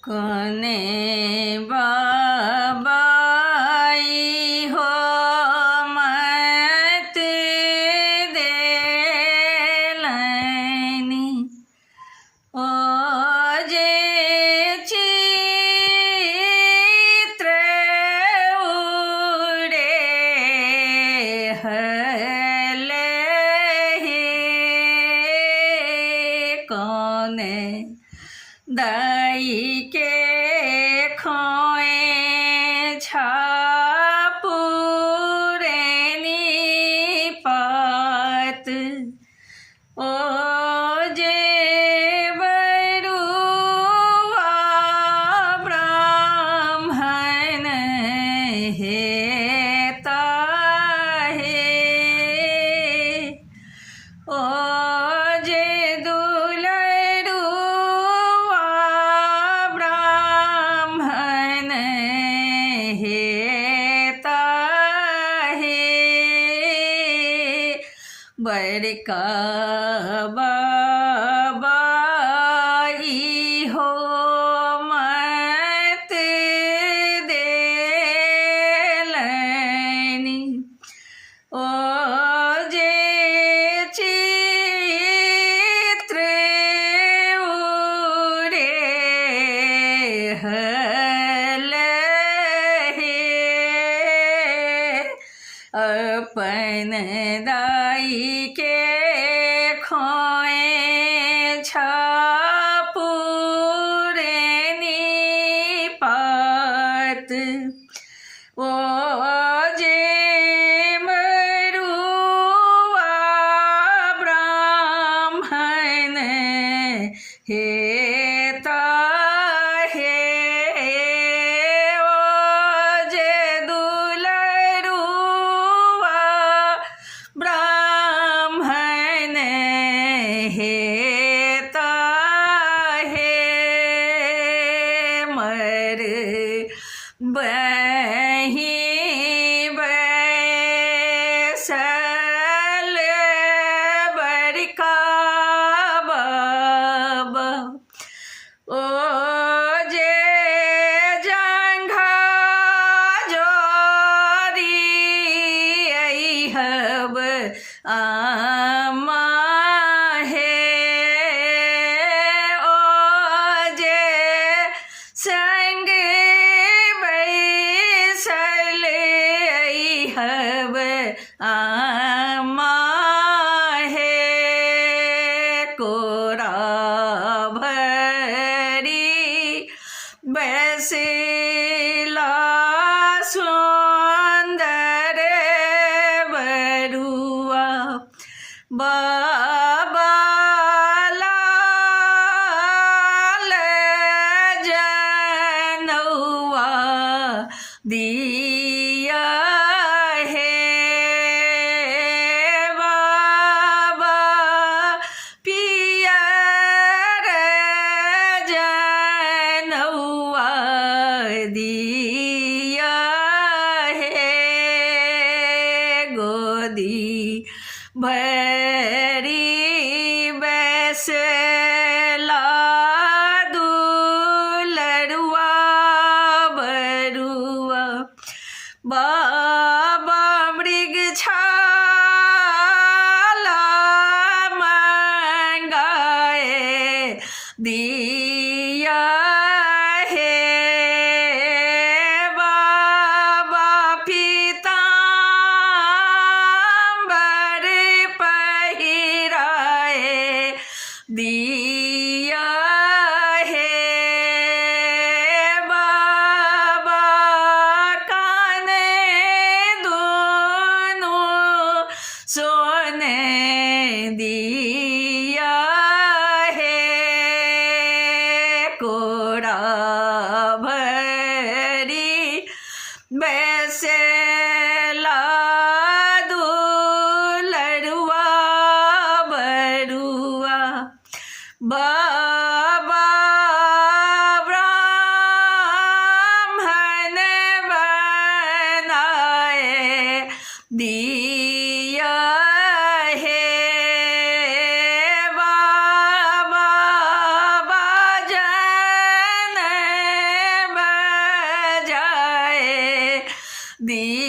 कने बाबाई हो मत देलनि ओ जे चित्र उड़े हले कने दाई के खोए छापुरेनी पात ओ जे बरुआ ब्राह्मण हेता हे ओ जे दुलरुआ ब्राह्मण हेता हे बड़का बाबाई हो मत देलनि ओ जे चित्र उड़े हलहे अपन दाई के खोए छापुरेनी पात ओ जे मरुआ ब्राह्मण हेता हे ओ जे दुलरुआ ब्राह्मण हेता हे मर बही बैसल बड़का बाबा ओ जे जंघा जोरी हब आमा हे ओ जे संग बैसल हब आमा हे कोरा भरी बैसला सुंदर बरुआ बाबा लाल जनौआ दिया है बाबा पियर जनौआ दिया है गोदी भरी बैसला दुलरुआ बरुआ बाबा मृग छाला मंगाए दिया है बाबा पीताम्बर पहिराए दिया है बाबा काने दोनों सोने दिया है कोड़ा भरी बैसला दुलरुआ बरुआ बाबा ब्राह्मण बनाए दिया है दी